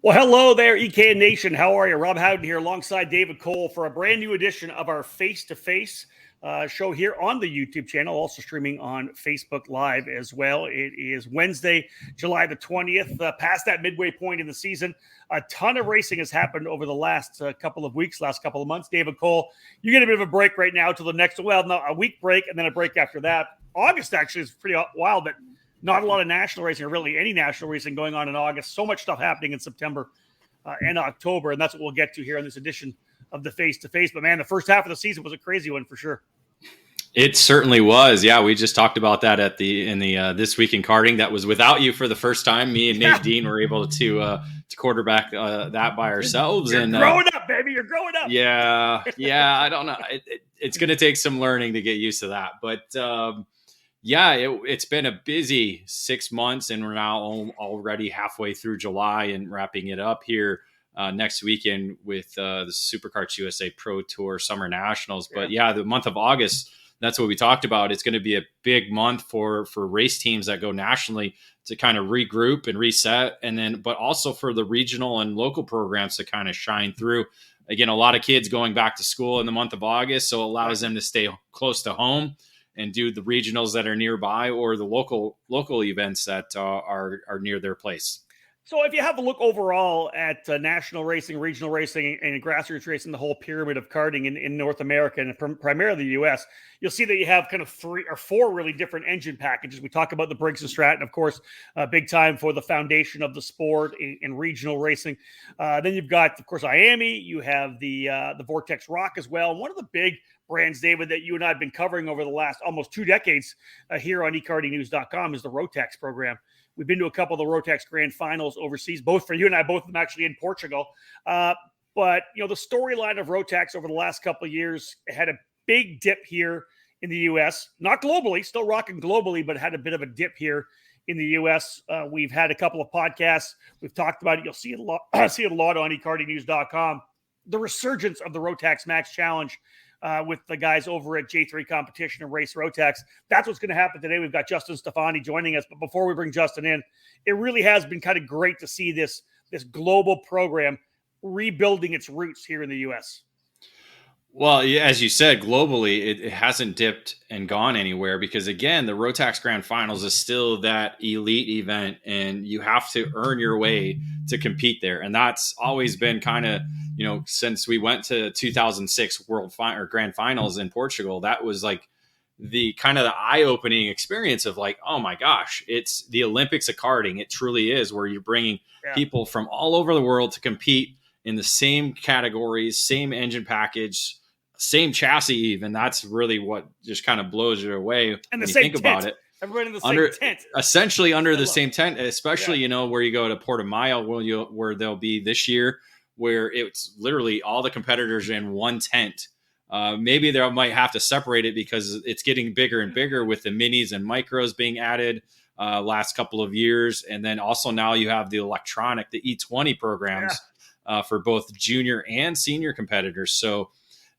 Well, hello there, EK Nation. How are you? Rob Howden here alongside David Cole for a brand new edition of our Face2Face show here on the YouTube channel, also streaming on Facebook Live as well. It is Wednesday, July the 20th, past that midway point in the season. A ton of racing has happened over the last couple of weeks, last couple of months. David Cole, you get a bit of a break right now till the next, a week break and then a break after that. August actually is pretty wild, but not a lot of national racing, or really any national racing going on in August. So much stuff happening in September and October, and that's what we'll get to here in this edition of the Face2Face. But, man, the first half of the season was a crazy one for sure. It certainly was. Yeah, we just talked about that in the This Week in Karting. That was without you for the first time. Me and Nate Dean were able to quarterback that by ourselves. You're growing up, baby. You're growing up. Yeah. I don't know. It's going to take some learning to get used to that. But, it's been a busy 6 months, and we're now already halfway through July and wrapping it up here next weekend with the Superkarts USA Pro Tour Summer Nationals. But the month of August, that's what we talked about. It's going to be a big month for race teams that go nationally to kind of regroup and reset, but also for the regional and local programs to kind of shine through. Again, a lot of kids going back to school in the month of August, so it allows them to stay close to home and do the regionals that are nearby or the local events that are near their place. So if you have a look overall at national racing, regional racing, and grassroots racing, the whole pyramid of karting in North America and primarily the U.S., you'll see that you have kind of 3 or 4 really different engine packages. We talk about the Briggs & Stratton, of course, big time for the foundation of the sport in regional racing. Then you've got, of course, IAME. You have the Vortex Rock as well. And one of the big brands, David, that you and I have been covering over the last almost 2 decades here on ekartingnews.com is the Rotax program. We've been to a couple of the Rotax Grand Finals overseas, both for you and I, both of them actually in Portugal. But, the storyline of Rotax over the last couple of years had a big dip here in the U.S., not globally, still rocking globally, but had a bit of a dip here in the U.S. We've had a couple of podcasts. We've talked about it. You'll see it a lot, on ekartingnews.com. The resurgence of the Rotax Max Challenge with the guys over at J3 Competition and Race Rotax. That's what's going to happen today. We've got Justin Stefani joining us. But before we bring Justin in, it really has been kind of great to see this global program rebuilding its roots here in the U.S. Well, as you said, globally, it hasn't dipped and gone anywhere because, again, the Rotax Grand Finals is still that elite event, and you have to earn your way to compete there. And that's always been kind of, since we went to 2006 Grand Finals in Portugal, that was like the kind of the eye-opening experience of like, oh my gosh, it's the Olympics of karting. It truly is, where you're bringing people from all over the world to compete in the same categories, same engine package, same chassis even. That's really what just kind of blows you away and when you think about it. Everybody in the same tent. Essentially under the same tent, especially, where you go to Portimao, where they'll be this year, where it's literally all the competitors in one tent. Maybe they might have to separate it because it's getting bigger and bigger with the minis and micros being added last couple of years. And then also now you have the electronic, the E20 programs for both junior and senior competitors. So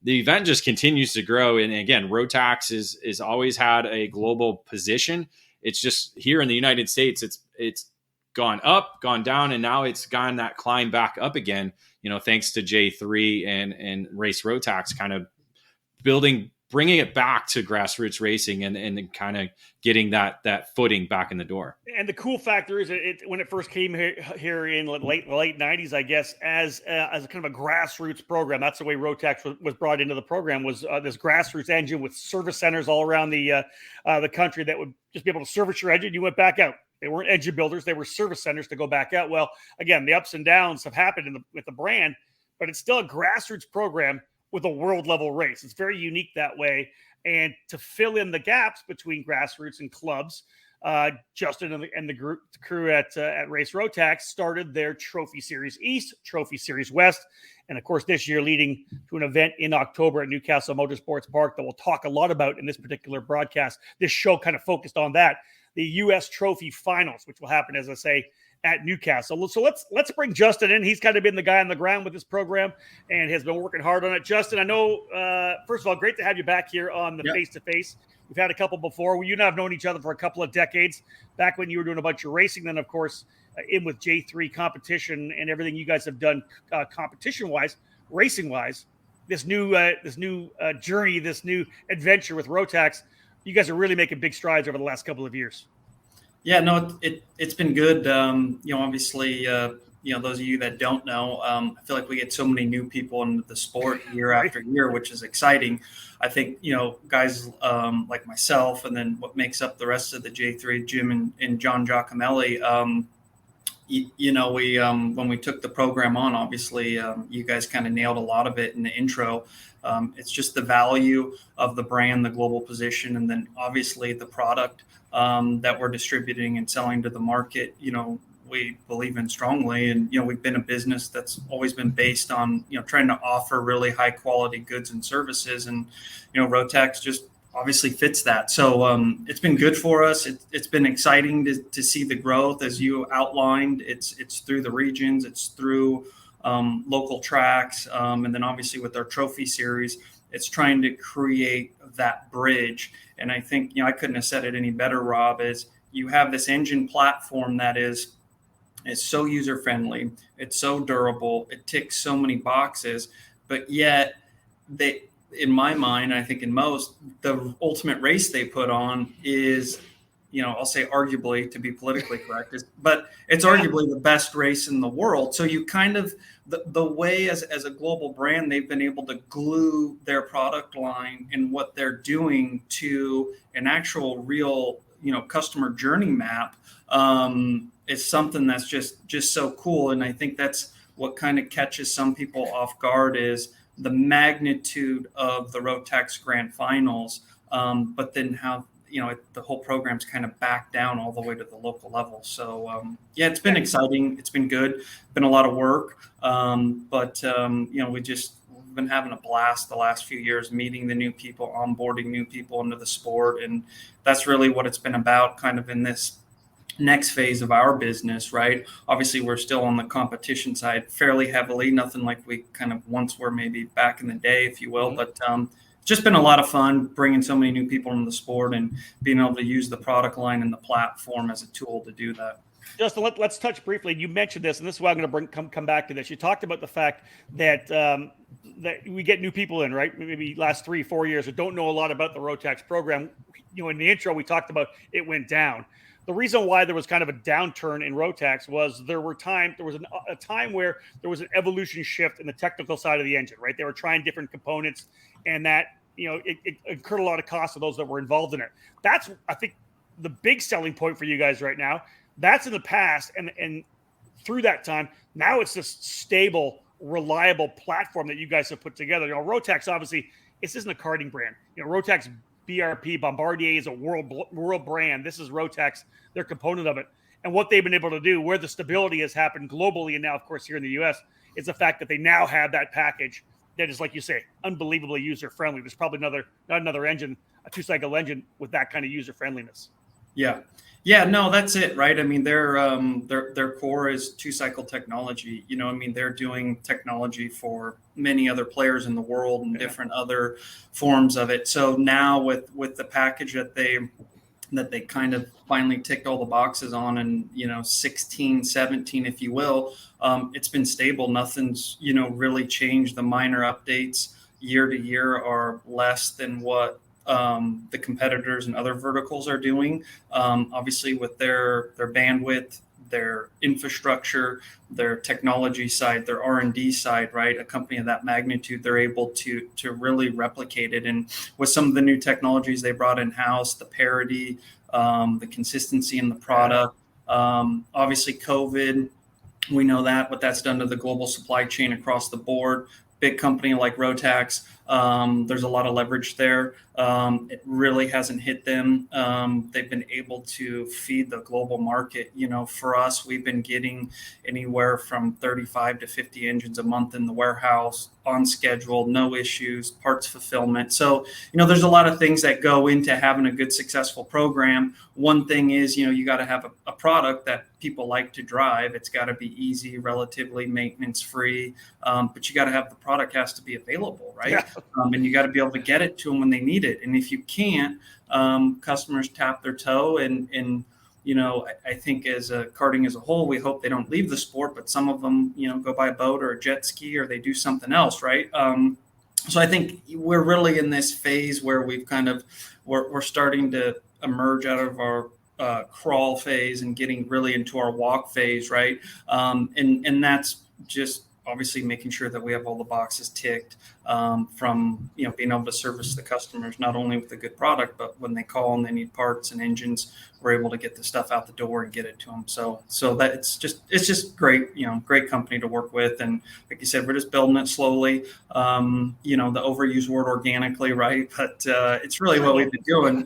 the event just continues to grow. And again, Rotax is always had a global position. It's just here in the United States, it's gone up, gone down, and now it's gone that climb back up again, thanks to J3 and Race Rotax kind of bringing it back to grassroots racing and kind of getting that footing back in the door. And the cool factor is when it first came here in late 90s, I guess, as a kind of a grassroots program. That's the way Rotax was brought into the program, was this grassroots engine with service centers all around the country that would just be able to service your engine. You went back out. They weren't engine builders. They were service centers to go back out. Well, again, the ups and downs have happened with the brand, but it's still a grassroots program with a world level race. It's very unique that way. And to fill in the gaps between grassroots and clubs, Justin and the crew at Race Rotax started their Trophy Series East, Trophy Series West, and of course this year leading to an event in October at Newcastle Motorsports Park that we'll talk a lot about in this particular broadcast. This show kind of focused on that, the U.S. Trophy Finals, which will happen, as I say, at Newcastle. So let's bring Justin in. He's kind of been the guy on the ground with this program and has been working hard on it. Justin, I know, first of all, great to have you back here on the Face2Face. We've had a couple before. You and I have known each other for a couple of decades, back when you were doing a bunch of racing. Then, of course, in with J3 competition and everything you guys have done competition-wise, racing-wise. This new journey, this new adventure with Rotax, you guys are really making big strides over the last couple of years. Yeah, no, it's been good. Obviously, those of you that don't know, I feel like we get so many new people into the sport year after year, which is exciting. I think, guys like myself, and then what makes up the rest of the J3, Jim and John Giacomelli, when we took the program on, obviously, you guys kind of nailed a lot of it in the intro. It's just the value of the brand, the global position, and then obviously the product that we're distributing and selling to the market. We believe in strongly, and we've been a business that's always been based on trying to offer really high quality goods and services, and Rotax just obviously fits that. So it's been good for us. It's been exciting to see the growth, as you outlined. It's through the regions, it's through local tracks, and then obviously with our trophy series, it's trying to create that bridge. And I think I couldn't have said it any better, Rob, is you have this engine platform that is so user friendly, it's so durable, it ticks so many boxes, but yet they, in my mind, I think in most, the ultimate race they put on is, I'll say arguably, to be politically correct, but it's arguably the best race in the world. So you kind of, the way as a global brand, they've been able to glue their product line and what they're doing to an actual real, customer journey map, is something that's just so cool. And I think that's what kind of catches some people off guard, is the magnitude of the Rotax Grand Finals, but then how the whole program's kind of back down all the way to the local level. So it's been exciting. It's been good. Been a lot of work, but we've been having a blast the last few years, meeting the new people, onboarding new people into the sport, and that's really what it's been about, kind of in this next phase of our business, right? Obviously, we're still on the competition side fairly heavily, nothing like we kind of once were maybe back in the day, if you will. But it's just been a lot of fun bringing so many new people into the sport and being able to use the product line and the platform as a tool to do that. Justin, let's touch briefly. You mentioned this, and this is why I'm going to come back to this. You talked about the fact that that we get new people in, right? Maybe last 3-4 years who don't know a lot about the Rotax program. In the intro, we talked about it went down. The reason why there was kind of a downturn in Rotax was there was a time where there was an evolution shift in the technical side of the engine, right? They were trying different components, and that it incurred a lot of costs for those that were involved in it. That's, I think, the big selling point for you guys right now. That's in the past, and through that time, now it's this stable, reliable platform that you guys have put together. Rotax, obviously, this isn't a karting brand. Rotax BRP, Bombardier, is a world brand. This is Rotax, their component of it. And what they've been able to do, where the stability has happened globally, and now, of course, here in the U.S., is the fact that they now have that package that is, like you say, unbelievably user-friendly. There's probably not another engine, a two-cycle engine with that kind of user-friendliness. Yeah, no, that's it, right? I mean, their core is two-cycle technology. They're doing technology for many other players in the world and different other forms of it. So now with the package that they kind of finally ticked all the boxes on, and 16, 17, if you will, it's been stable. Nothing's really changed. The minor updates year to year are less than what the competitors and other verticals are doing, obviously with their bandwidth, their infrastructure, their technology side, their R&D side, right? A company of that magnitude, they're able to really replicate it. And with some of the new technologies they brought in-house, the parity, the consistency in the product, obviously COVID, we know that, what that's done to the global supply chain across the board. Big company like Rotax, There's a lot of leverage there. It really hasn't hit them. They've been able to feed the global market. For us, we've been getting anywhere from 35 to 50 engines a month in the warehouse, on schedule, no issues, parts fulfillment. So, there's a lot of things that go into having a good, successful program. One thing is, you got to have a product that people like to drive. It's got to be easy, relatively maintenance free, but you got to have the product has to be available, right? Yeah. And you got to be able to get it to them when they need it. And if you can't, customers tap their toe. And I think as a karting as a whole, we hope they don't leave the sport, but some of them, go buy a boat or a jet ski, or they do something else, right? So I think we're really in this phase where we've we're starting to emerge out of our crawl phase and getting really into our walk phase, right? And that's just obviously making sure that we have all the boxes ticked, from being able to service the customers not only with a good product, but when they call and they need parts and engines, we're able to get the stuff out the door and get it to them. So that it's just great, great company to work with. And like you said, we're just building it slowly. The overused word organically, right? But it's really what we've been doing,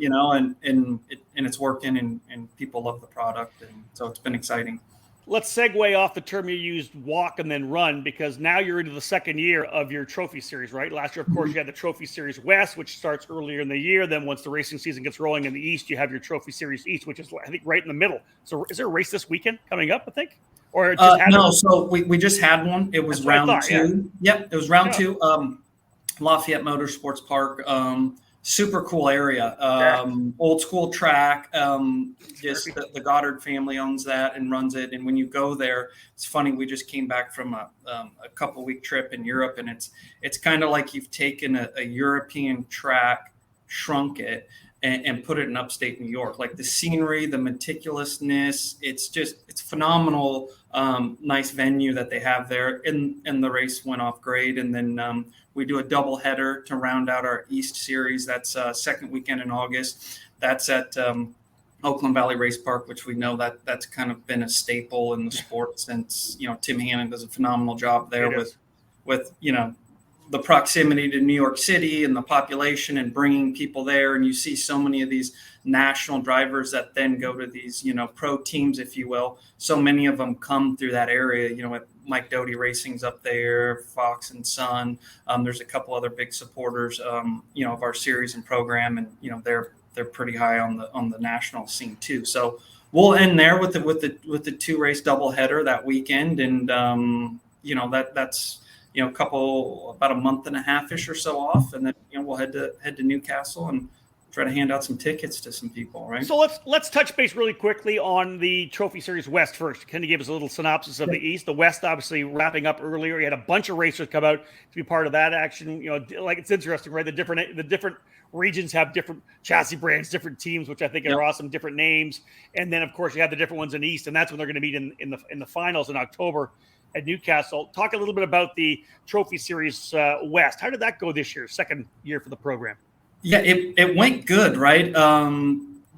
and it's working, and people love the product, and so it's been exciting. Let's segue off the term you used, walk and then run, because now you're into the second year of your trophy series, right? Last year, of course, you had the Trophy Series West, which starts earlier in the year. Then once the racing season gets rolling in the East, you have your Trophy Series East, which is, I think, right in the middle. So is there a race this weekend coming up, I think? Or it just no, so we just had one. It was round two. Yeah. Yep, it was round two. Lafayette Motorsports Park. Super cool area, old school track. Just the Goddard family owns that and runs it. And when you go there, it's funny. We just came back from a couple-week trip in Europe, and it's kind of like you've taken a European track, shrunk it, and put it in upstate New York. Like the scenery, the meticulousness, it's phenomenal. Nice venue that they have there, and the race went off great. And then we do a double header to round out our East Series. That's second weekend in August. That's at Oakland Valley Race Park, which we know that's kind of been a staple in the sport since, Tim Hannon does a phenomenal job there with the proximity to New York City and the population and bringing people there. And you see so many of these national drivers that then go to these, pro teams, if you will. So many of them come through that area, with Mike Doty Racing's up there, Fox and Son. There's a couple other big supporters, of our series and program. And, they're pretty high on the national scene too. So we'll end there with the 2-race doubleheader that weekend. And, that's, about a month and a half-ish or so off. And then, we'll head to Newcastle and try to hand out some tickets to some people, right? So let's touch base really quickly on the Trophy Series West first. Can you give us a little synopsis of the East? The West, obviously, wrapping up earlier. You had a bunch of racers come out to be part of that action. Like, it's interesting, right? The different regions have different chassis brands, different teams, which I think are awesome, different names. And then, of course, you have the different ones in East, and that's when they're going to meet in the finals in October at Newcastle. Talk a little bit about the Trophy Series West. How did that go this year, second year for the program? Yeah, it went good, right?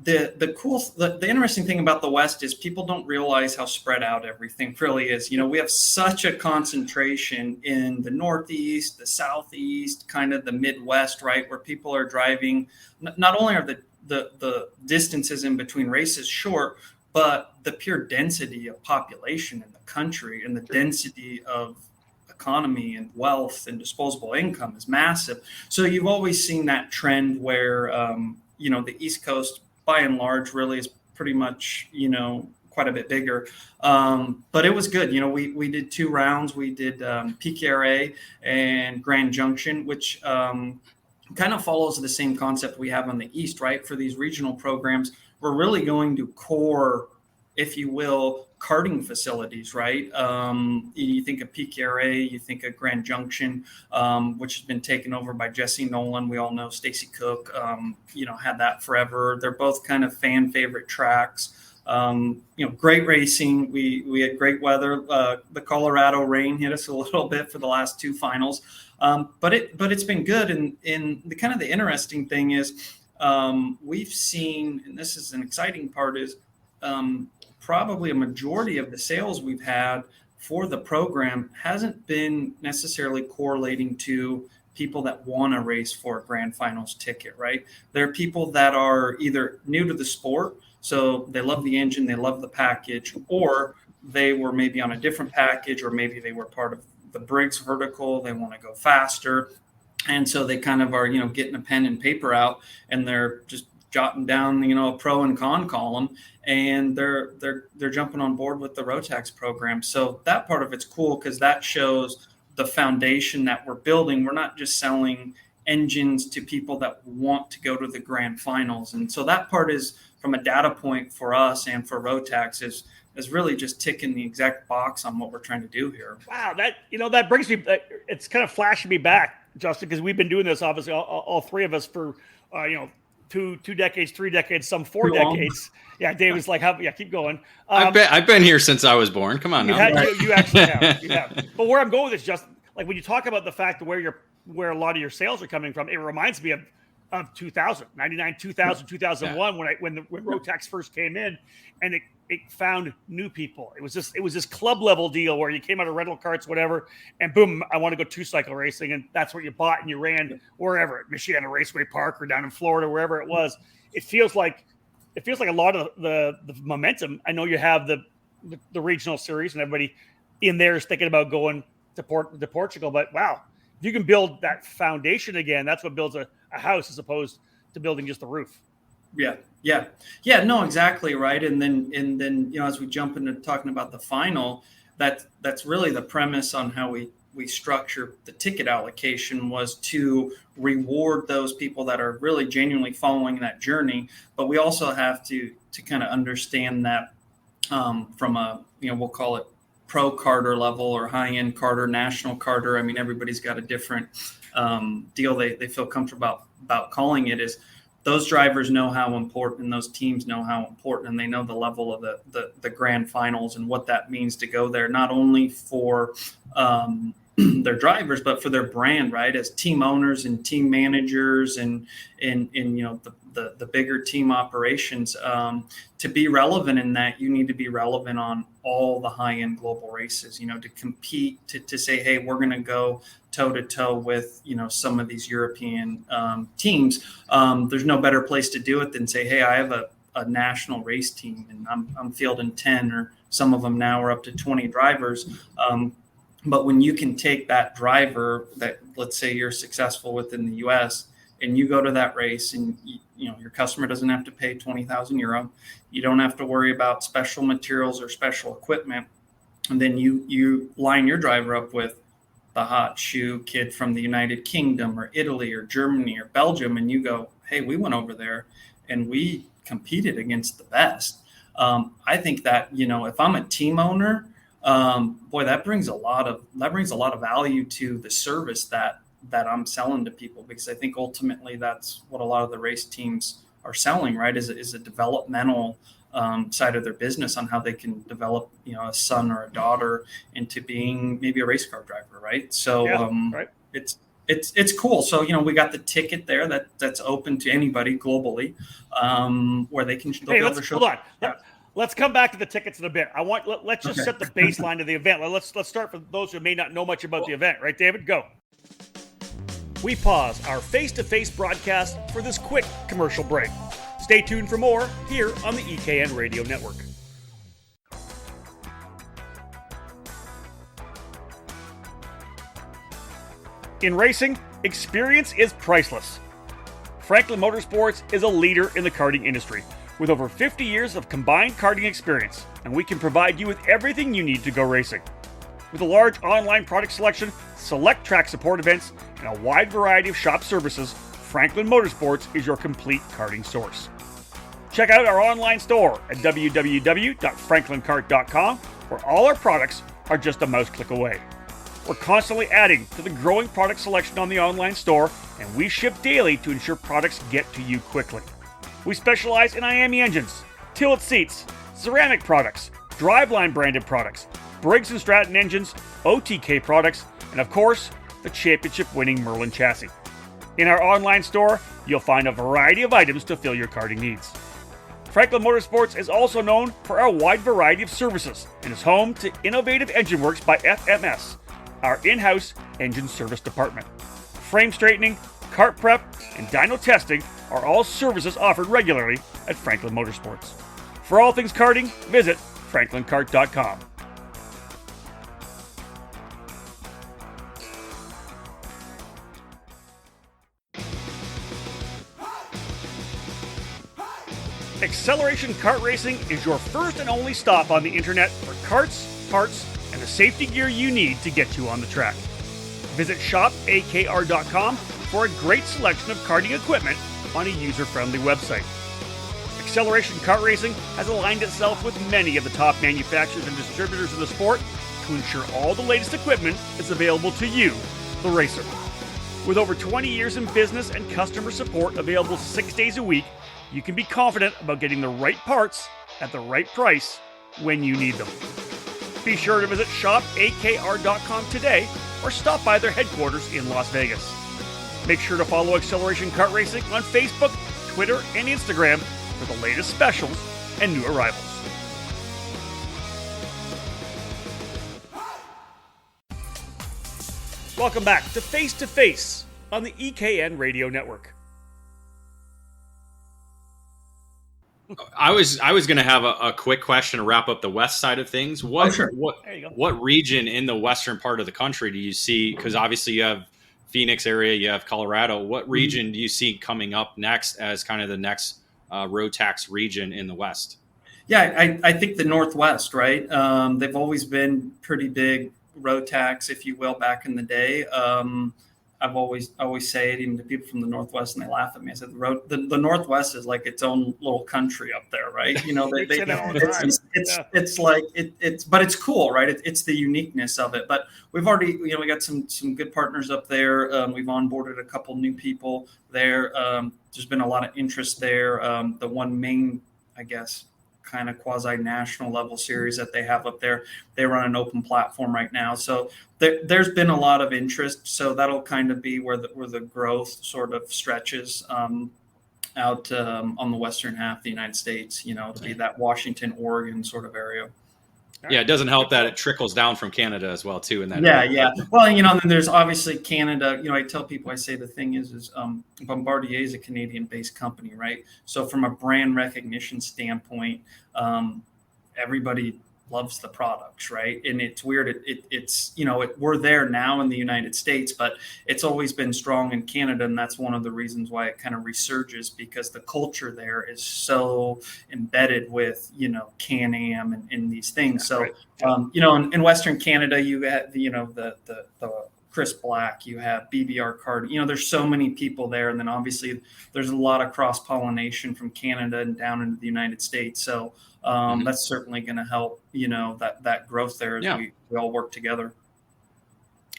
The interesting thing about the West is people don't realize how spread out everything really is. We have such a concentration in the Northeast, the Southeast, kind of the Midwest, right, where people are driving. Not only are the distances in between races short, but the pure density of population in the country and the density of economy and wealth and disposable income is massive. So you've always seen that trend where, the East Coast by and large really is pretty much, quite a bit bigger. But it was good. We did 2 rounds. We did PKRA and Grand Junction, which kind of follows the same concept we have on the East, right? For these regional programs, we're really going to core, if you will, karting facilities, right? You think of PKRA, you think of Grand Junction, which has been taken over by Jesse Nolan. We all know Stacy Cook, had that forever. They're both kind of fan favorite tracks. Great racing. We had great weather. The Colorado rain hit us a little bit for the last 2 finals, but it's been good. And the interesting thing is we've seen, and this is an exciting part, is probably a majority of the sales we've had for the program hasn't been necessarily correlating to people that want to race for a grand finals ticket, right? There are people that are either new to the sport, so they love the engine, they love the package, or they were maybe on a different package, or maybe they were part of the Briggs vertical, they want to go faster. And so they kind of are, getting a pen and paper out, and they're just jotting down, a pro and con column, and they're jumping on board with the Rotax program. So that part of it's cool, because that shows the foundation that we're building. We're not just selling engines to people that want to go to the grand finals. And so that part is, from a data point for us and for Rotax, is really just ticking the exact box on what we're trying to do here. Wow, that brings me, it's kind of flashing me back, Justin, because we've been doing this, obviously, all three of us for, 2 decades, 3 decades, some 4 decades. Yeah, David's like, keep going. I've been here since I was born. Come on now. You actually have. You have. But where I'm going with this, Justin, like when you talk about the fact that where a lot of your sales are coming from, it reminds me of 2000, 99, 2000, 2001, when Rotax first came in, and it found new people. It was this club level deal where you came out of rental carts, whatever, and boom, I want to go 2-cycle racing, and that's what you bought, and you ran wherever, at Michiana Raceway Park or down in Florida, wherever it was. It feels like a lot of the momentum. I know you have the regional series, and everybody in there is thinking about going to Portugal, but wow, if you can build that foundation again, that's what builds a house, as opposed to building just the roof. Yeah. No, exactly right. And then as we jump into talking about the final, that's really the premise on how we structure the ticket allocation, was to reward those people that are really genuinely following that journey. But we also have to kind of understand that from a, we'll call it pro carter level, or high-end carter, national carter. I mean, everybody's got a different deal they feel comfortable about calling it. Is those drivers know how important, and those teams know how important, and they know the level of the grand finals and what that means to go there, not only for their drivers, but for their brand, right? As team owners and team managers and the bigger team operations, to be relevant in that, you need to be relevant on all the high-end global races, to compete, to say, hey, we're going to go toe-to-toe with, some of these European teams. There's no better place to do it than say, hey, I have a national race team, and I'm fielding 10, or some of them now are up to 20 drivers. But when you can take that driver that, let's say you're successful within the US, and you go to that race, and your customer doesn't have to pay 20,000 euro. You don't have to worry about special materials or special equipment. And then you line your driver up with the hot shoe kid from the United Kingdom or Italy or Germany or Belgium, and you go, hey, we went over there and we competed against the best. I think that, if I'm a team owner, that brings a lot of value to the service that I'm selling to people, because I think ultimately that's what a lot of the race teams are selling, right? Is a developmental side of their business on how they can develop, a son or a daughter into being maybe a race car driver, right? So right. It's cool. So we got the ticket there that's open to anybody globally, where they can. Hold on. Yeah. Let's come back to the tickets in a bit. Let's just set the baseline of the event. Let's start for those who may not know much about the event, right, David? Go. We pause our face-to-face broadcast for this quick commercial break. Stay tuned for more here on the EKN Radio Network. In racing, experience is priceless. Franklin Motorsports is a leader in the karting industry with over 50 years of combined karting experience, and we can provide you with everything you need to go racing. With a large online product selection, select track support events, and a wide variety of shop services, Franklin Motorsports is your complete karting source. Check out our online store at www.franklinkart.com, where all our products are just a mouse click away. We're constantly adding to the growing product selection on the online store, and we ship daily to ensure products get to you quickly. We specialize in IAME engines, tilt seats, ceramic products, driveline branded products, Briggs & Stratton engines, OTK products, and of course, the championship-winning Merlin chassis. In our online store, you'll find a variety of items to fill your karting needs. Franklin Motorsports is also known for our wide variety of services and is home to Innovative Engine Works by FMS, our in-house engine service department. frame straightening, kart prep, and dyno testing are all services offered regularly at Franklin Motorsports. For all things karting, visit franklinkart.com. Acceleration Kart Racing is your first and only stop on the internet for karts, parts, and the safety gear you need to get you on the track. Visit shopakr.com for a great selection of karting equipment on a user-friendly website. Acceleration Kart Racing has aligned itself with many of the top manufacturers and distributors in the sport to ensure all the latest equipment is available to you, the racer. With over 20 years in business and customer support available 6 days a week, you can be confident about getting the right parts at the right price when you need them. Be sure to visit shopakr.com today or stop by their headquarters in Las Vegas. Make sure to follow Acceleration Kart Racing on Facebook, Twitter, and Instagram for the latest specials and new arrivals. Welcome back to Face2Face on the EKN Radio Network. I was going to have a quick question to wrap up the west side of things. What region in the western part of the country do you see? Because obviously you have Phoenix area, you have Colorado. What region do you see coming up next as kind of the next Rotax region in the west? Yeah, I think the Northwest, right? They've always been pretty big Rotax, if you will, back in the day. I've always say it even to people from the Northwest, and they laugh at me. I said the Northwest is like its own little country up there, right? You know, but it's cool, right? It's the uniqueness of it. But we've already, we got some good partners up there. We've onboarded a couple new people there. There's been a lot of interest there. The one main, I guess, kind of quasi-national level series that they have up there, they run an open platform right now. So there's been a lot of interest. So that'll kind of be where the growth sort of stretches out on the western half of the United States, to be that Washington, Oregon sort of area. Yeah, it doesn't help that it trickles down from Canada as well, too. In that yeah. Well, then there's obviously Canada. I tell people, I say the thing is Bombardier is a Canadian-based company, right? So from a brand recognition standpoint, everybody loves the products, right? And it's weird. We're there now in the United States, but it's always been strong in Canada. And that's one of the reasons why it kind of resurges, because the culture there is so embedded with, Can-Am and these things. So, in Western Canada, you have, the Chris Black, you have BBR Card, there's so many people there. And then obviously there's a lot of cross-pollination from Canada and down into the United States. So, that's certainly going to help, that growth there as we all work together.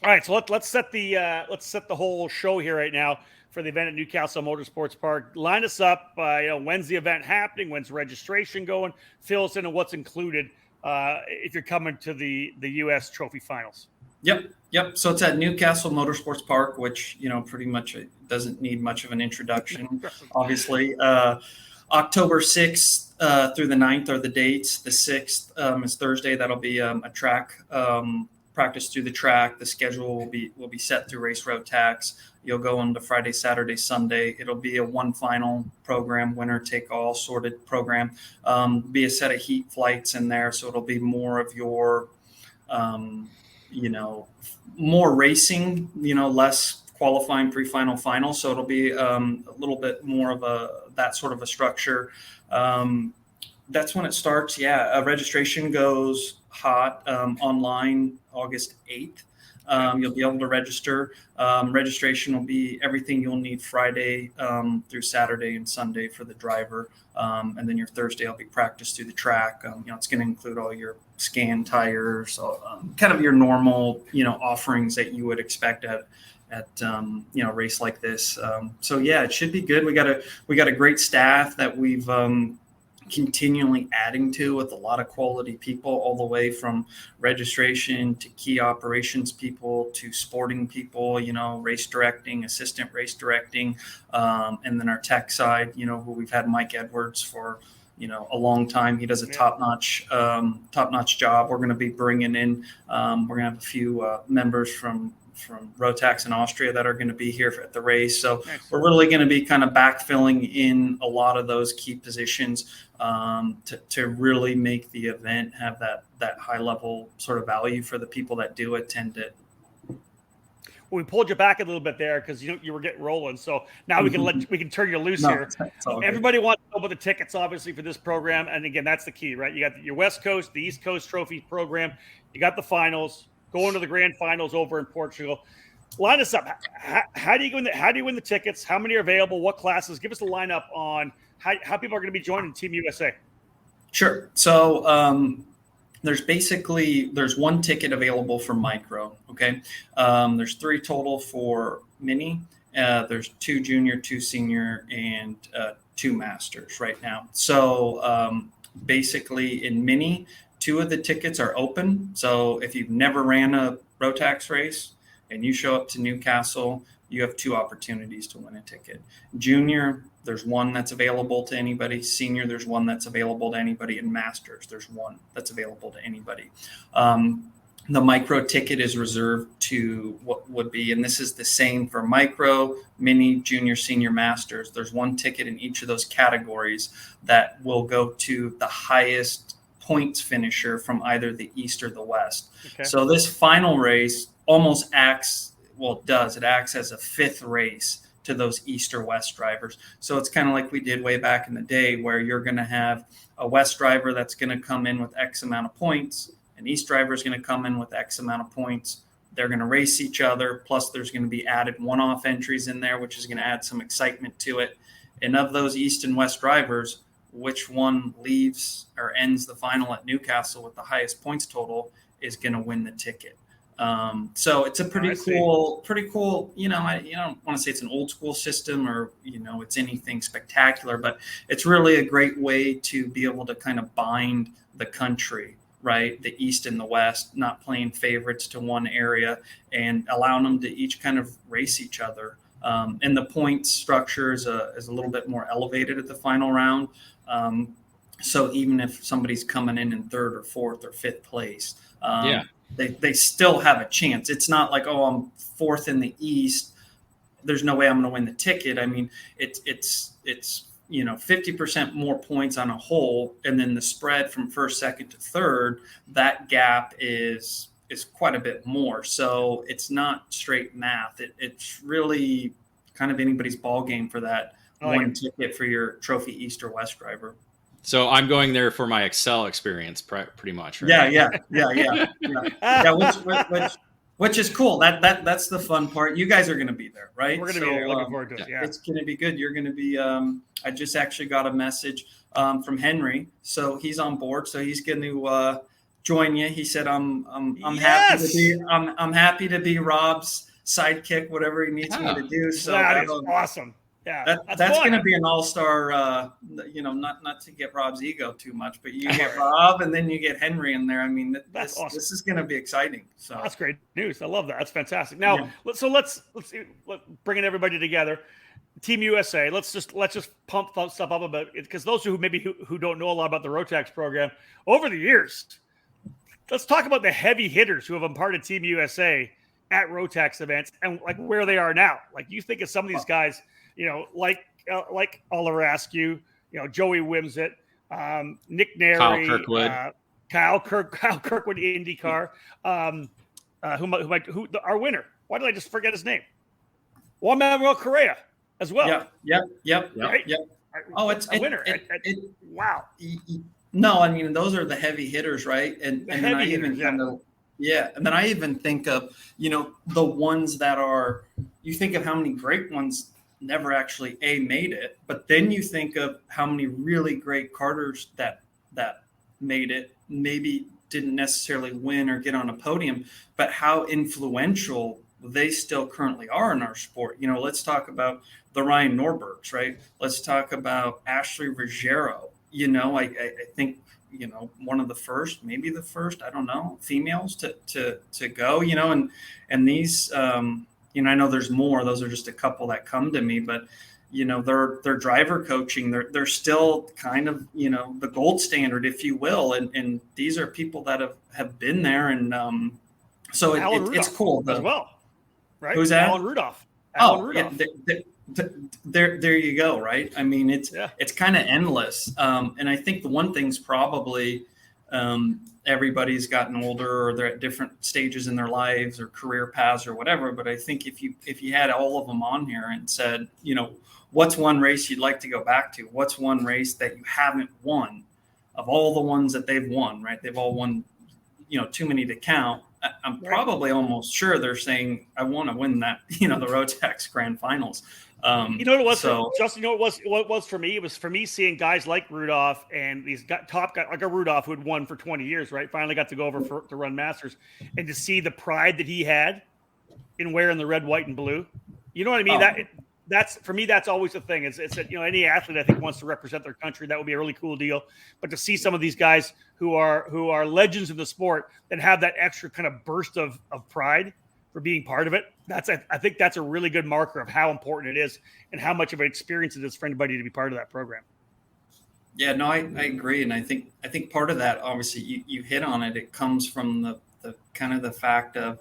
All right, so let's set the whole show here right now for the event at Newcastle Motorsports Park. Line us up. When's the event happening? When's registration going? Fill us in on what's included if you're coming to the U.S. Trophy Finals. Yep. So it's at Newcastle Motorsports Park, which pretty much it doesn't need much of an introduction. Obviously, October 6th through the 9th are the dates. The 6th is Thursday. That'll be a track practice through the track. The schedule will be set through Race Rotax. You'll go into Friday, Saturday, Sunday. It'll be a one final program, winner take all sorted program. Be a set of heat flights in there, so it'll be more of your, more racing. Less qualifying, pre-final, final. So it'll be a little bit more of that sort of a structure. That's when it starts. Registration goes hot online August 8th. You'll be able to register. Registration will be everything you'll need Friday through Saturday and Sunday for the driver. And then your Thursday will be practice through the track. It's going to include all your scan tires, kind of your normal, offerings that you would expect at a race like this. It should be good. We got a great staff that we've continually adding to, with a lot of quality people, all the way from registration to key operations people to sporting people, race directing, assistant race directing, and then our tech side, who we've had Mike Edwards for a long time. He does a top-notch job. We're going to be bringing in, we're going to have a few members from Rotax in Austria that are going to be here at the race. So Nice. we're really going to be kind of backfilling in a lot of those key positions to really make the event have that high level sort of value for the people that do attend it. Well, we pulled you back a little bit there because you were getting rolling. So now we can turn you loose here. Everybody wants to know about the tickets, obviously, for this program. And again, that's the key, right? You got your West Coast, the East Coast Trophy program. You got the finals, going to the grand finals over in Portugal. Line us up. How do you win the tickets? How many are available? What classes? Give us a lineup on how people are going to be joining Team USA. Sure. So there's one ticket available for micro. Okay. There's 3 total for mini. There's 2 junior, 2 senior, and 2 masters right now. So basically in mini, 2 of the tickets are open. So if you've never ran a Rotax race and you show up to Newcastle, you have 2 opportunities to win a ticket. Junior, there's 1 that's available to anybody. Senior, there's 1 that's available to anybody. And masters, there's 1 that's available to anybody. The micro ticket is reserved to what would be, and this is the same for micro, mini, junior, senior, masters. There's 1 ticket in each of those categories that will go to the highest points finisher from either the East or the West. Okay. So this final race almost acts as a 5th race to those East or West drivers. So it's kind of like we did way back in the day where you're going to have a West driver that's going to come in with X amount of points. An East driver is going to come in with X amount of points. They're going to race each other. Plus there's going to be added one-off entries in there, which is going to add some excitement to it. And of those East and West drivers, which one leaves or ends the final at Newcastle with the highest points total is going to win the ticket. So it's a pretty cool, I don't want to say it's an old school system or, it's anything spectacular, but it's really a great way to be able to kind of bind the country, right? The East and the West, not playing favorites to one area and allowing them to each kind of race each other. And the points structure is a little bit more elevated at the final round. So even if somebody's coming in 3rd or 4th or 5th place, they still have a chance. It's not like, I'm 4th in the East, there's no way I'm going to win the ticket. I mean, it's 50% more points on a whole, and then the spread from 1st, 2nd to 3rd, that gap is quite a bit more. So it's not straight math. It's really kind of anybody's ball game for that one ticket for your trophy East or West driver. So I'm going there for my Excel experience, pretty much. Right? Yeah. Which is cool. That's the fun part. You guys are going to be there, right? We're going to be there. Looking forward to it. Yeah, it's going to be good. You're going to be. I just actually got a message from Henry, so he's on board. So he's going to join you. He said, "I'm happy to be. I'm happy to be Rob's sidekick, whatever he needs me to do." So that is awesome. Yeah, that's going to be an all-star. Not to get Rob's ego too much, but you get Rob and then you get Henry in there. I mean, that's awesome. This is going to be exciting. So that's great news. I love that. That's fantastic. Now, let's bring everybody together. Team USA. Let's just pump stuff up a bit because those who don't know a lot about the Rotax program over the years. Let's talk about the heavy hitters who have been part of Team USA at Rotax events and like where they are now. Like you think of some of these guys. Like Olarascu, Joey Wimsett, Nick Neri, Kyle Kirkwood, IndyCar, our winner. Why did I just forget his name? Juan Manuel Correa as well. Yep. Right? Yep. Oh, it's a winner. Wow. No, I mean those are the heavy hitters, right? And then I even and then I even think of the ones that are. You think of how many great ones never actually made it, but then you think of how many really great karters that made it, maybe didn't necessarily win or get on a podium, but how influential they still currently are in our sport. Let's talk about the Ryan Norbergs, right? Let's talk about Ashley Ruggiero. I think one of the first, maybe the first, I don't know, females to go, and these I know there's more. Those are just a couple that come to me, but their driver coaching, they're still kind of the gold standard, if you will, and these are people that have been there, and so it's cool as well. right? Who's that? Alan Rudolph. Yeah, there you go. Right. I mean, it's kind of endless. And I think the one thing's probably everybody's gotten older, or they're at different stages in their lives or career paths or whatever. But I think if you had all of them on here and said, what's one race you'd like to go back to? What's one race that you haven't won of all the ones that they've won, right? They've all won, too many to count. I'm probably almost sure they're saying, I want to win that, the Rotax Grand Finals. You know what it was, Justin? You know what it was for me? It was for me seeing guys like Rudolph and these top guys like a Rudolph who had won for 20 years, right? Finally got to go over to run Masters, and to see the pride that he had in wearing the red, white, and blue. You know what I mean? That's for me. That's always the thing. It's that any athlete I think wants to represent their country. That would be a really cool deal. But to see some of these guys who are legends in the sport and have that extra kind of burst of pride for being part of it, I think that's a really good marker of how important it is and how much of an experience it is for anybody to be part of that program. Yeah, no, I agree, and I think part of that, obviously, you hit on it. It comes from the kind of the fact of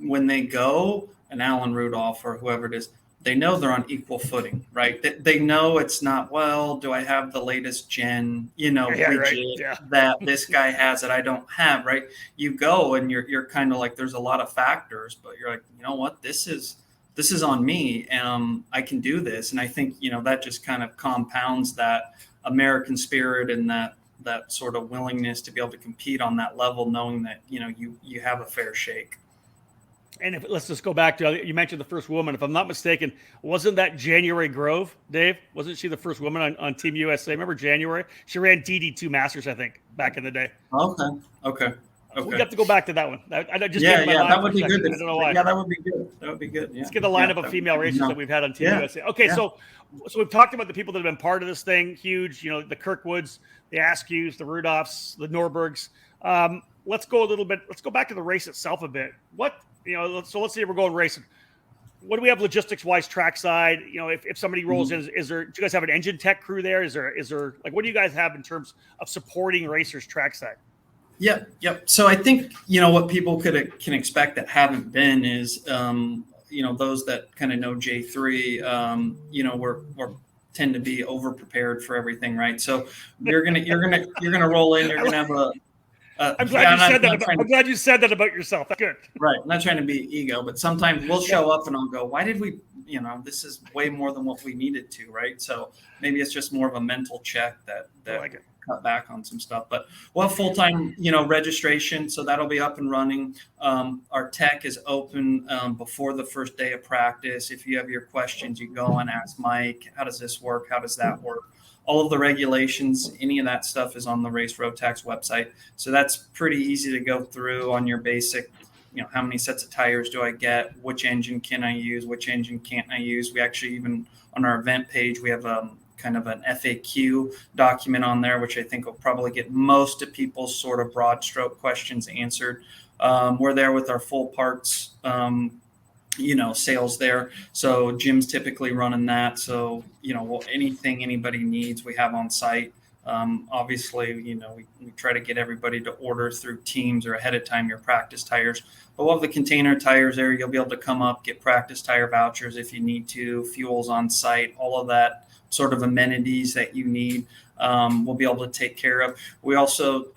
when they go, and Alan Rudolph or whoever it is, they know they're on equal footing, right? They know it's not, well, do I have the latest gen, widget that this guy has that I don't have, right? You go and you're kind of like, there's a lot of factors, but you're like, you know what, this is on me. I can do this. And I think, that just kind of compounds that American spirit and that sort of willingness to be able to compete on that level, knowing that, you have a fair shake. And let's just go back to, you mentioned the first woman. If I'm not mistaken, wasn't that January Grove, Dave? Wasn't she the first woman on Team USA? Remember January? She ran DD2 Masters, I think, back in the day. Okay. We have to go back to that one. That would be good. I don't know why. Yeah, that would be good. Yeah. Let's get the lineup of female racers that we've had on Team USA. Okay, so we've talked about the people that have been part of this thing, huge. The Kirkwoods, the Askews, the Rudolphs, the Norbergs. Let's go back to the race itself a bit. So let's say we're going racing. What do we have logistics wise trackside? If somebody rolls in, do you guys have an engine tech crew there? Is there like, what do you guys have in terms of supporting racers trackside? Yep. So I think, what people can expect that haven't been is, those that kind of know J3, we're tend to be over prepared for everything. Right. So you're going to roll in, you're going to have I'm glad you said that about yourself. That's good. Right. I'm not trying to be ego, but sometimes we'll show up and I'll go, why did we, this is way more than what we needed to, right? So maybe it's just more of a mental check that like cut back on some stuff. But we'll have full-time, registration. So that'll be up and running. Our tech is open before the first day of practice. If you have your questions, you go and ask Mike, how does this work? How does that work? All of the regulations, any of that stuff is on the Race Rotax website. So that's pretty easy to go through on your basic, how many sets of tires do I get? Which engine can I use? Which engine can't I use? We actually, even on our event page, we have kind of an FAQ document on there, which I think will probably get most of people's sort of broad stroke questions answered. We're there with our full parts, sales there. So Jim's typically running that. So, anything anybody needs, we have on site. Obviously, we try to get everybody to order through Teams or ahead of time your practice tires. But we'll have the container tires there. You'll be able to come up, get practice tire vouchers if you need to, fuels on site, all of that sort of amenities that you need. We'll be able to take care of. We also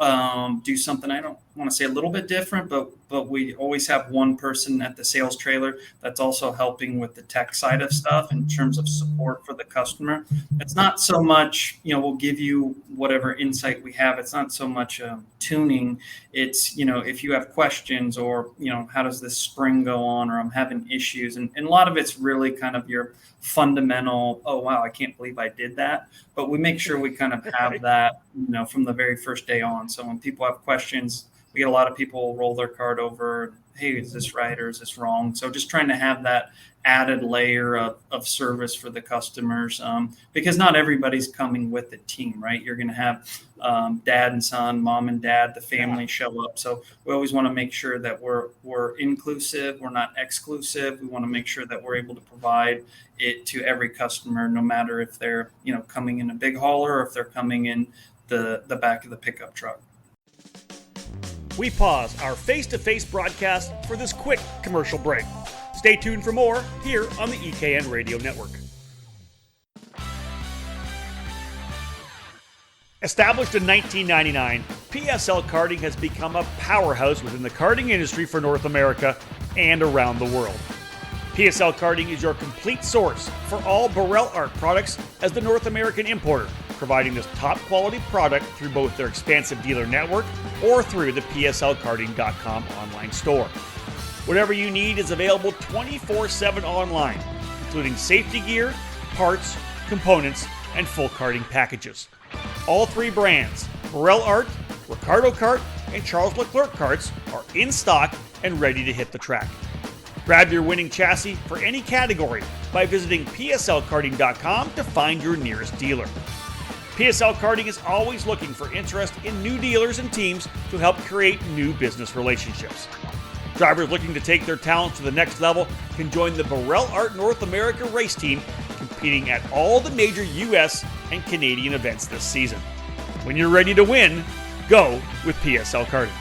do something, I don't want to say a little bit different, but we always have one person at the sales trailer that's also helping with the tech side of stuff in terms of support for the customer. It's not so much, we'll give you whatever insight we have. It's not so much tuning. It's, if you have questions or, how does this spring go on, or I'm having issues. And a lot of it's really kind of your fundamental, oh, wow, I can't believe I did that. But we make sure we kind of have that, from the very first day on. So when people have questions, we get a lot of people roll their card over. Hey, is this right or is this wrong? So just trying to have that added layer of service for the customers, because not everybody's coming with the team, right? You're going to have dad and son, mom and dad, the family show up. So we always want to make sure that we're inclusive. We're not exclusive. We want to make sure that we're able to provide it to every customer, no matter if they're, coming in a big hauler or if they're coming in the back of the pickup truck. We pause our face-to-face broadcast for this quick commercial break. Stay tuned for more here on the EKN Radio Network. Established in 1999, PSL Karting has become a powerhouse within the karting industry for North America and around the world. PSL Karting is your complete source for all Burrell Art products as the North American importer, providing this top quality product through both their expansive dealer network or through the PSLkarting.com online store. Whatever you need is available 24/7 online, including safety gear, parts, components, and full karting packages. All three brands, Burrell Art, Ricardo Kart, and Charles Leclerc Karts, are in stock and ready to hit the track. Grab your winning chassis for any category by visiting PSLkarting.com to find your nearest dealer. PSL Karting is always looking for interest in new dealers and teams to help create new business relationships. Drivers looking to take their talents to the next level can join the Burrell Art North America race team, competing at all the major U.S. and Canadian events this season. When you're ready to win, go with PSL Karting.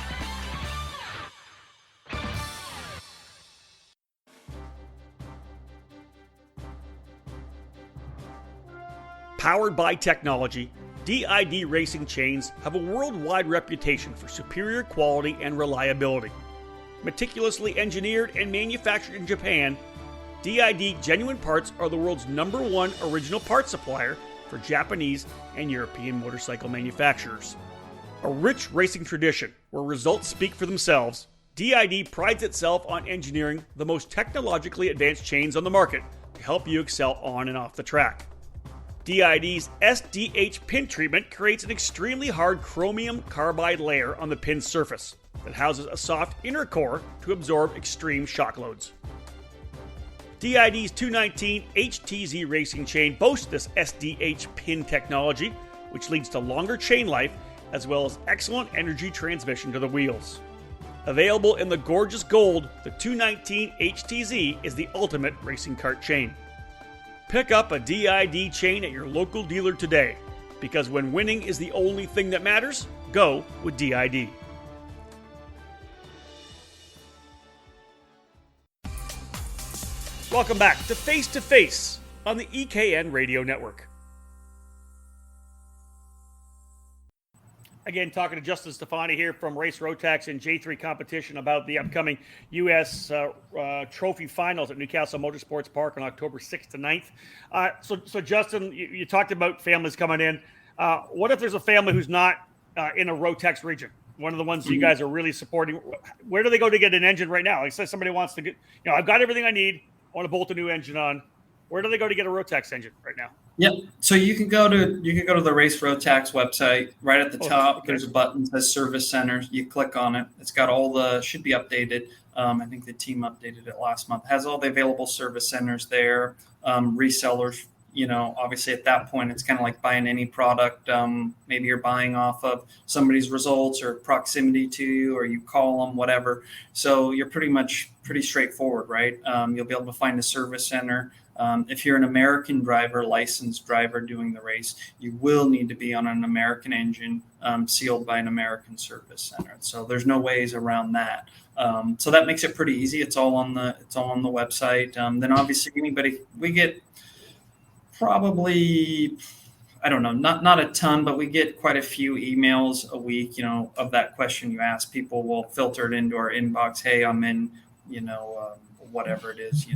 Powered by technology, DID racing chains have a worldwide reputation for superior quality and reliability. Meticulously engineered and manufactured in Japan, DID genuine parts are the world's #1 original parts supplier for Japanese and European motorcycle manufacturers. A rich racing tradition where results speak for themselves, DID prides itself on engineering the most technologically advanced chains on the market to help you excel on and off the track. DID's SDH pin treatment creates an extremely hard chromium carbide layer on the pin surface that houses a soft inner core to absorb extreme shock loads. DID's 219 HTZ racing chain boasts this SDH pin technology, which leads to longer chain life as well as excellent energy transmission to the wheels. Available in the gorgeous gold, the 219 HTZ is the ultimate racing kart chain. Pick up a DID chain at your local dealer today, because when winning is the only thing that matters, go with DID. Welcome back to Face2Face on the EKN Radio Network. Again, talking to Justin Stefani here from Race Rotax and J3 Competition about the upcoming U.S. Trophy Finals at Newcastle Motorsports Park on October 6th to 9th. So Justin, you talked about families coming in. What if there's a family who's not in a Rotax region? One of the ones you guys are really supporting. Where do they go to get an engine right now? Like, say somebody wants to get, I've got everything I need. I want to bolt a new engine on. Where do they go to get a Rotax engine right now? Yep. So you can go to the Race Rotax website. Right at the top, okay. There's a button that says Service Center. You click on it. It's got should be updated. I think the team updated it last month. It has all the available service centers there. Resellers, obviously at that point, it's kind of like buying any product. Maybe you're buying off of somebody's results or proximity to you, or you call them, whatever. So you're pretty straightforward, right? You'll be able to find a service center. If you're an American driver, licensed driver doing the race, you will need to be on an American engine, sealed by an American service center. So there's no ways around that. So that makes it pretty easy. It's all on the website. Then obviously we get probably, I don't know, not a ton, but we get quite a few emails a week, of that question you ask. People will filter it into our inbox. Hey, I'm in, whatever it is,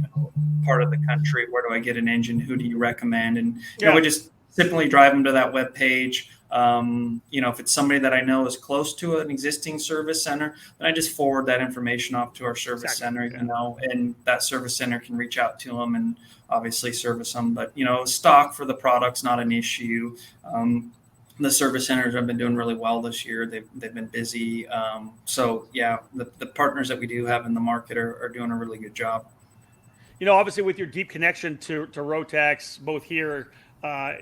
part of the country. Where do I get an engine? Who do you recommend? And we just simply drive them to that web page. If it's somebody that I know is close to an existing service center, then I just forward that information off to our service center, and that service center can reach out to them and obviously service them. But, stock for the product's not an issue. The service centers have been doing really well this year. They've been busy. The partners that we do have in the market are doing a really good job. Obviously with your deep connection to Rotax, both here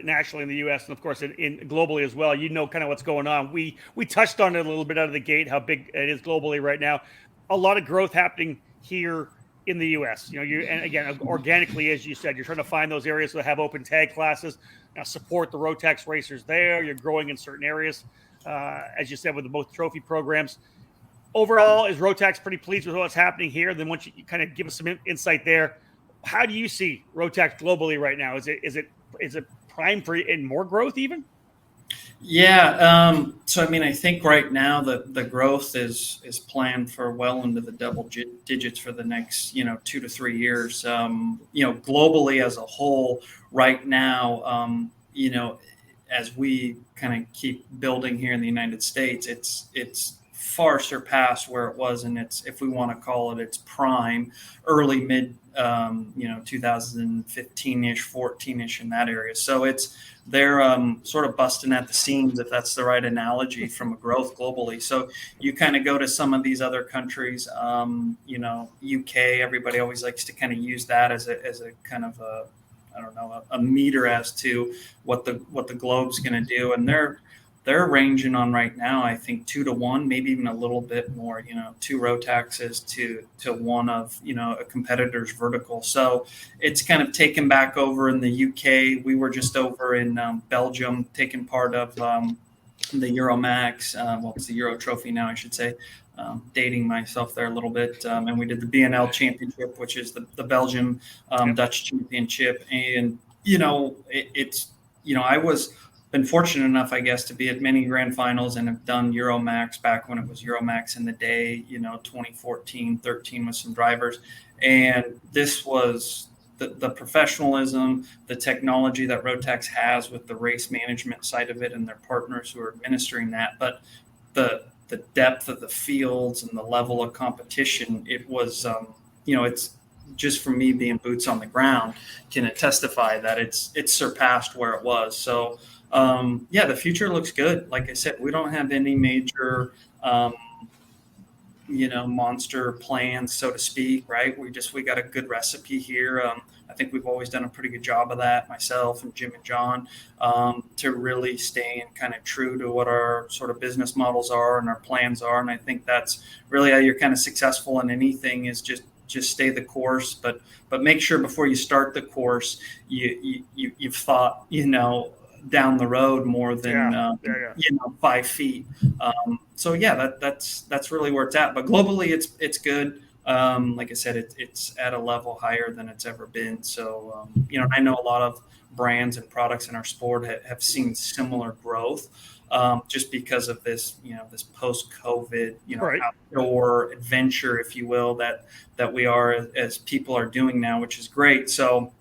nationally in the U.S. and of course in globally as well, kind of what's going on. We touched on it a little bit out of the gate, how big it is globally right now. A lot of growth happening here in the U.S. And again, organically, as you said, you're trying to find those areas that have open tag classes. Support the Rotax racers there. You're growing in certain areas, as you said, with both trophy programs. overall, is Rotax pretty pleased with what's happening here? Then once you kind of give us some insight there, how do you see Rotax globally right now? Is it primed for more growth even? Yeah. So, I mean, I think right now the growth is planned for well into the double digits for the next, 2 to 3 years. Globally as a whole right now, as we kind of keep building here in the United States, it's far surpassed where it was in its, if we want to call it its prime, early mid, 2015-ish, 14-ish in that area. So they're sort of busting at the seams, if that's the right analogy, from a growth globally. So you kind of go to some of these other countries, UK, everybody always likes to kind of use that as a kind of a meter as to what the globe's going to do. And they're ranging on right now, I think 2 to 1, maybe even a little bit more, 2 Rotaxes to one of, a competitor's vertical. So it's kind of taken back over in the UK. We were just over in Belgium, taking part of the Euromax. It's the Euro Trophy now, I should say. Dating myself there a little bit. And we did the BNL Championship, which is the Belgium Dutch Championship. And, I was been fortunate enough, I guess, to be at many grand finals and have done Euromax back when it was Euromax in the day, 2014, 13 with some drivers. And this was the professionalism, the technology that Rotax has with the race management side of it and their partners who are administering that. But the depth of the fields and the level of competition, it was, it's just from me being boots on the ground can testify that it's surpassed where it was. So, the future looks good. Like I said, we don't have any major, monster plans, so to speak, right? We got a good recipe here. I think we've always done a pretty good job of that, myself and Jim and John, to really staying kind of true to what our sort of business models are and our plans are. And I think that's really how you're kind of successful in anything, is just stay the course, but make sure before you start the course, you've thought, down the road more than 5 feet. That's really where it's at. But globally, it's good. Like I said, it's at a level higher than it's ever been. So I know a lot of brands and products in our sport have seen similar growth, just because of this this post-COVID right. outdoor adventure, if you will, that we are as people are doing now, which is great. So.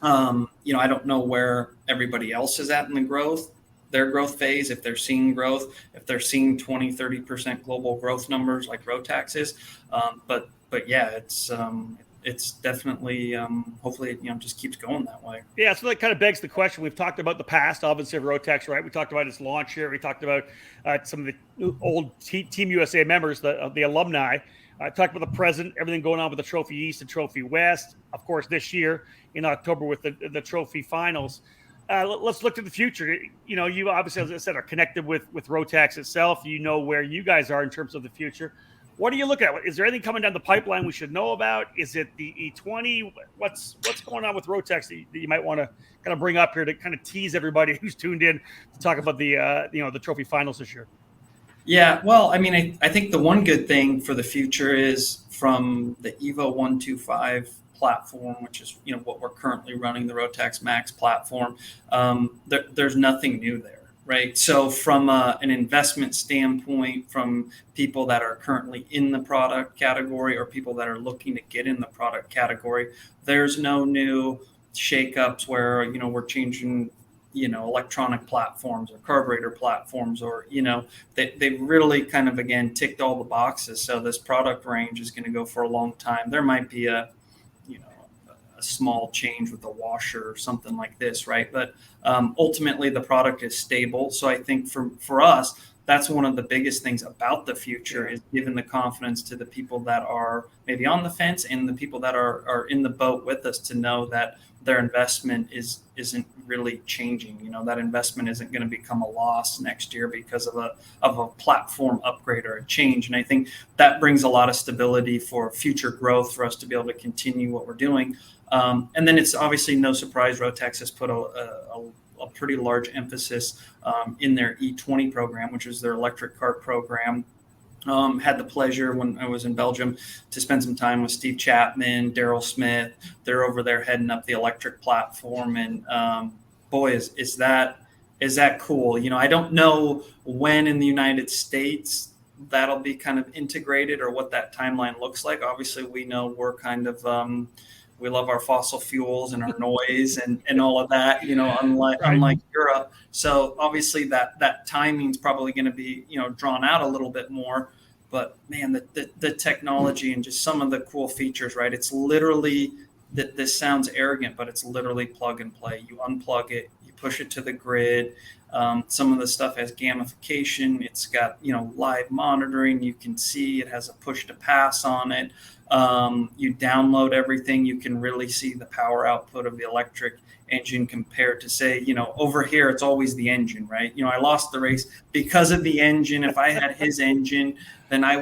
I don't know where everybody else is at in their growth phase, if they're seeing growth, if they're seeing 20, 30% global growth numbers like Rotax is. But yeah, it's definitely, hopefully, it just keeps going that way. Yeah. So that kind of begs the question. We've talked about the past, obviously, of Rotax, right? We talked about its launch here. We talked about some of the old Team USA members, the alumni. Talked about the present, everything going on with the Trophy East and Trophy West. Of course, this year in October with the Trophy Finals. Let's look to the future. You obviously, as I said, are connected with Rotax itself. You know where you guys are in terms of the future. What do you look at? Is there anything coming down the pipeline we should know about? Is it the E20? What's going on with Rotax that you might want to kind of bring up here to kind of tease everybody who's tuned in to talk about the Trophy Finals this year? Yeah, well, I mean, I think the one good thing for the future is from the Evo 125 platform, which is what we're currently running, the Rotax Max platform. There's nothing new there, right? So from an investment standpoint, from people that are currently in the product category or people that are looking to get in the product category, there's no new shakeups where we're changing electronic platforms or carburetor platforms, or they really kind of, again, ticked all the boxes. So this product range is going to go for a long time. There might be a small change with a washer or something like this, right? But ultimately the product is stable. So I think for us, that's one of the biggest things about the future, is giving the confidence to the people that are maybe on the fence and the people that are in the boat with us, to know that their investment isn't really changing. That investment isn't going to become a loss next year because of a platform upgrade or a change. And I think that brings a lot of stability for future growth for us to be able to continue what we're doing. And then it's obviously no surprise Rotax has put a pretty large emphasis in their E20 program, which is their electric kart program. Had the pleasure when I was in Belgium to spend some time with Steve Chapman, Daryl Smith. They're over there heading up the electric platform, and boy, is that cool. I don't know when in the United States that'll be kind of integrated or what that timeline looks like. Obviously, we know we're kind of we love our fossil fuels and our noise and all of that, unlike Europe. So obviously that timing is probably going to be, drawn out a little bit more. But man, the technology and just some of the cool features, right? It's literally, this sounds arrogant, but it's literally plug and play. You unplug it, you push it to the grid. Some of the stuff has gamification. It's got, live monitoring. You can see it has a push to pass on it. You download everything. You can really see the power output of the electric engine compared to, say, over here, it's always the engine, right? I lost the race because of the engine. If I had his engine, then I'd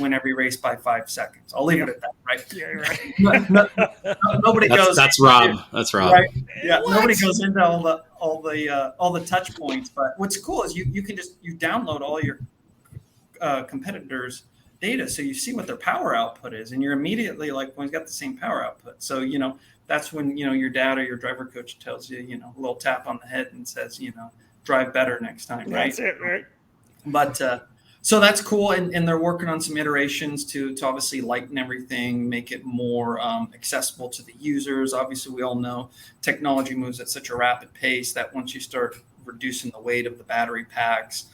win every race by 5 seconds. I'll leave it at that, right? Yeah, right. Nobody goes. That's Rob. That's Rob. Right? Yeah. What? Nobody goes into all the touch points. But what's cool is you can just download all your competitors' data, so you see what their power output is, and you're immediately like, well, he's got the same power output. So that's when your dad or your driver coach tells you, a little tap on the head and says, drive better next time, right? That's it, right? But so that's cool, and they're working on some iterations to obviously lighten everything, make it more accessible to the users. Obviously, we all know technology moves at such a rapid pace that once you start reducing the weight of the battery packs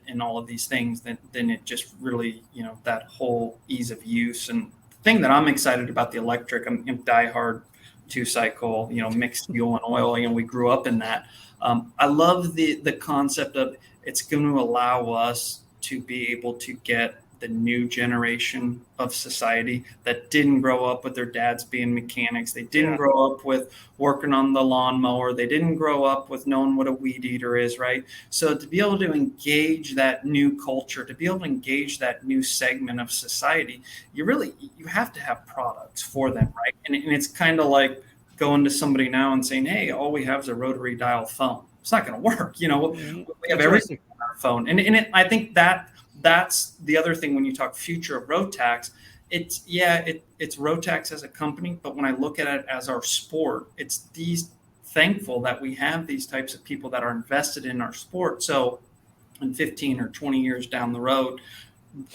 and all of these things, then it just really, that whole ease of use. And the thing that I'm excited about the electric, I'm diehard 2-cycle, mixed fuel and oil. We grew up in that. I love the concept of it's going to allow us to be able to get the new generation of society that didn't grow up with their dads being mechanics. They didn't grow up with working on the lawnmower. They didn't grow up with knowing what a weed eater is, right? So to be able to engage that new culture, to be able to engage that new segment of society, you have to have products for them, right? And it's kind of like going to somebody now and saying, hey, all we have is a rotary dial phone. It's not going to work. We have everything on our phone. And I think that's the other thing when you talk future of Rotax. It's Rotax as a company, but when I look at it as our sport, it's thankful that we have these types of people that are invested in our sport. So in 15 or 20 years down the road,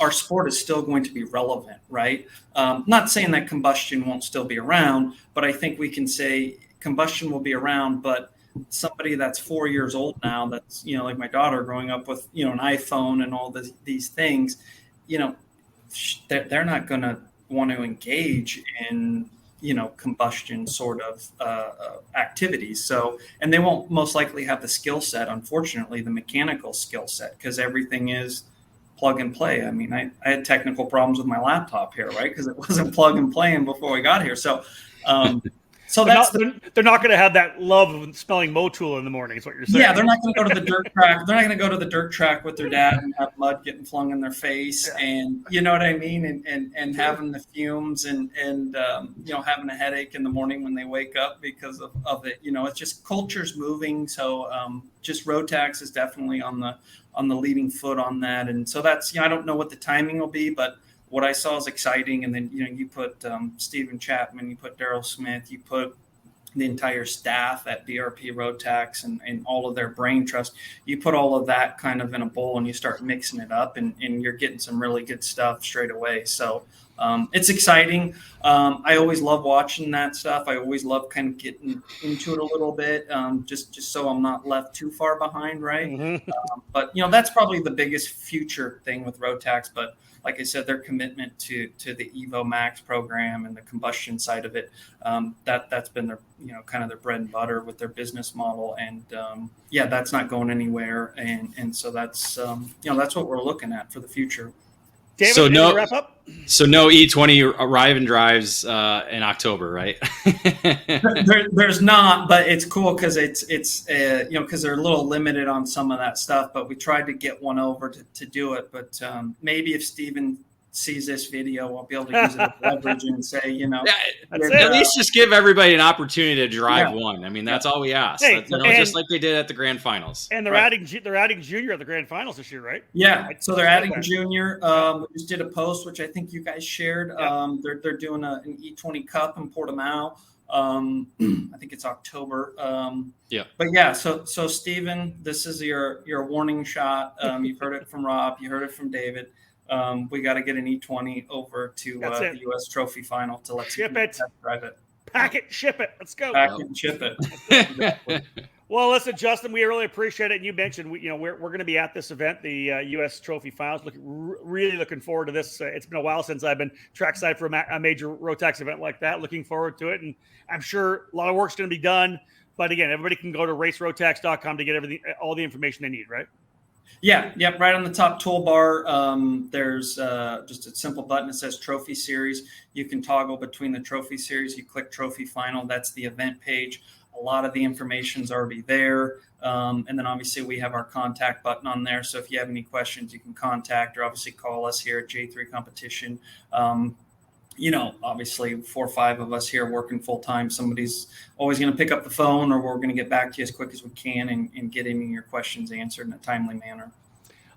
our sport is still going to be relevant, right? Not saying that combustion won't still be around, but I think we can say combustion will be around, but somebody that's 4 years old now, that's, like my daughter growing up with, an iPhone and all these things, they're not going to want to engage in, combustion sort of activities. So, and they won't most likely have the skill set, unfortunately, the mechanical skill set, because everything is plug and play. I mean, I had technical problems with my laptop here, right? Because it wasn't plug and playing before we got here. So, so they're not going to have that love of smelling Motul in the morning, is what you're saying. Yeah, they're not going to go to the dirt track. They're not going to go to the dirt track with their dad and have mud getting flung in their face, and you know what I mean, and having the fumes and having a headache in the morning when they wake up because of it. It's just culture's moving. So just Rotax is definitely on the leading foot on that, and so that's I don't know what the timing will be, but what I saw is exciting. And then, you put Stephen Chapman, you put Daryl Smith, you put the entire staff at BRP Rotax and all of their brain trust. You put all of that kind of in a bowl and you start mixing it up and you're getting some really good stuff straight away. So it's exciting. I always love watching that stuff. I always love kind of getting into it a little bit, just so I'm not left too far behind, right? Mm-hmm. But that's probably the biggest future thing with Rotax. But like I said, their commitment to the Evo Max program and the combustion side of it, that's been their kind of their bread and butter with their business model, and that's not going anywhere. And so that's that's what we're looking at for the future. David, so no wrap up. So no E20 arrive and drives in October, right? there's not, but it's cool because it's because they're a little limited on some of that stuff. But we tried to get one over to do it. But maybe if Steven sees this video, I'll be able to use it as leverage and say, at least just give everybody an opportunity to drive one. I mean, that's all we ask. Hey, just like they did at the grand finals. And they're adding junior at the grand finals this year, right? Yeah. So they're adding junior. We just did a post, which I think you guys shared. They're doing an E20 Cup in Portimao. I think it's October. But yeah, so Steven, this is your warning shot. You've heard it from Rob. You heard it from David. We got to get an E20 over to the U.S. Trophy Final to let ship it. Drive it. Pack it, ship it. Let's go. Pack it and ship it. Well, listen, Justin, we really appreciate it. And you mentioned, we're going to be at this event, the U.S. Trophy Finals. Really looking forward to this. It's been a while since I've been trackside for a major Rotax event like that. Looking forward to it, and I'm sure a lot of work's going to be done. But again, everybody can go to racerotax.com to get all the information they need, right? Yeah, right on the top toolbar, there's just a simple button that says Trophy Series. You can toggle between the Trophy Series. You click Trophy Final. That's the event page. A lot of the information's already there. And then obviously we have our contact button on there. So if you have any questions, you can contact or obviously call us here at J3 Competition. Obviously 4 or 5 of us here working full time. Somebody's always going to pick up the phone, or we're going to get back to you as quick as we can and get any of your questions answered in a timely manner.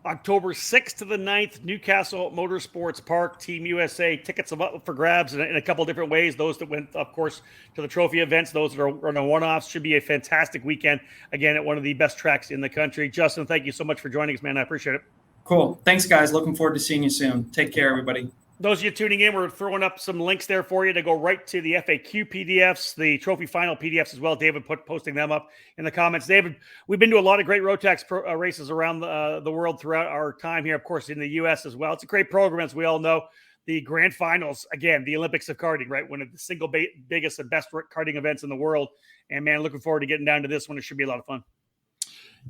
October 6th to the 9th, Newcastle Motorsports Park, Team USA. Tickets up for grabs in a couple different ways. Those that went, of course, to the trophy events, those that are on the one-offs. Should be a fantastic weekend, again, at one of the best tracks in the country. Justin, thank you so much for joining us, man. I appreciate it. Cool. Thanks, guys. Looking forward to seeing you soon. Take care, everybody. Those of you tuning in, we're throwing up some links there for you to go right to the FAQ PDFs, the Trophy Final PDFs as well. David posting them up in the comments. David, we've been to a lot of great Rotax races around the world throughout our time here, of course, in the U.S. as well. It's a great program, as we all know. The grand finals, again, the Olympics of karting, right? One of the single biggest and best karting events in the world. And, man, looking forward to getting down to this one. It should be a lot of fun.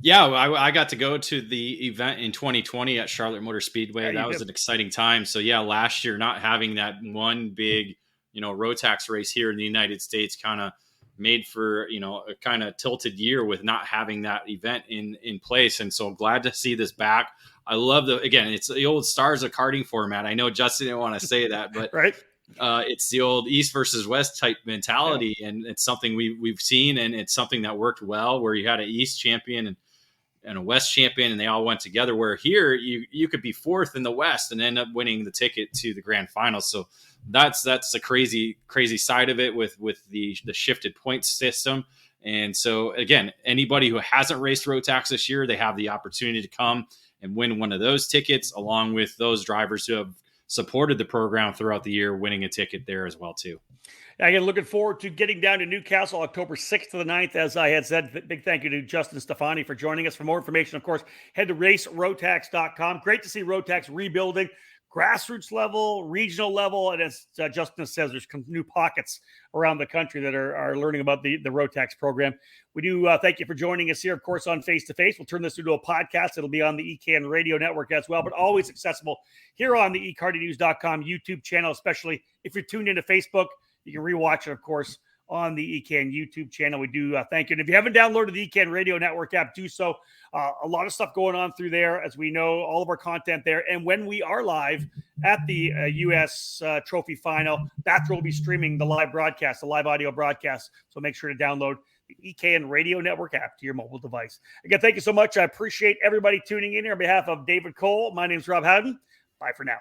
Yeah, I got to go to the event in 2020 at Charlotte Motor Speedway. That was an exciting time. So, yeah, last year not having that one big, Rotax race here in the United States kind of made for, a kind of tilted year with not having that event in place. And so glad to see this back. I love it's the old Stars of Karting format. I know Justin didn't want to say that, but right. It's the old East versus West type mentality. Yeah. And it's something we've seen, and it's something that worked well, where you had an East champion and a West champion, and they all went together, where here you could be 4th in the West and end up winning the ticket to the grand final. So that's the crazy side of it with the shifted points system. And so again, anybody who hasn't raced Rotax this year, they have the opportunity to come and win one of those tickets, along with those drivers who have supported the program throughout the year, winning a ticket there as well too. Again, looking forward to getting down to Newcastle October 6th to the 9th. As I had said, big thank you to Justin Stefani for joining us. For more information, of course, head to racerotax.com. Great to see Rotax rebuilding, grassroots level, regional level, and as Justin says, there's new pockets around the country that are learning about the Rotax program. We do thank you for joining us here, of course, on Face2Face. We'll turn this into a podcast. It'll be on the ECAN radio network as well, but always accessible here on the ekartingnews.com YouTube channel, especially if you're tuned into Facebook. You can rewatch it, of course, on the ECAN YouTube channel. We do thank you. And if you haven't downloaded the ECAN Radio Network app, do so. A lot of stuff going on through there, as we know, all of our content there. And when we are live at the U.S. Trophy Final, that's where we'll be streaming the live broadcast, the live audio broadcast. So make sure to download the ECAN Radio Network app to your mobile device. Again, thank you so much. I appreciate everybody tuning in here. On behalf of David Cole, my name is Rob Howden. Bye for now.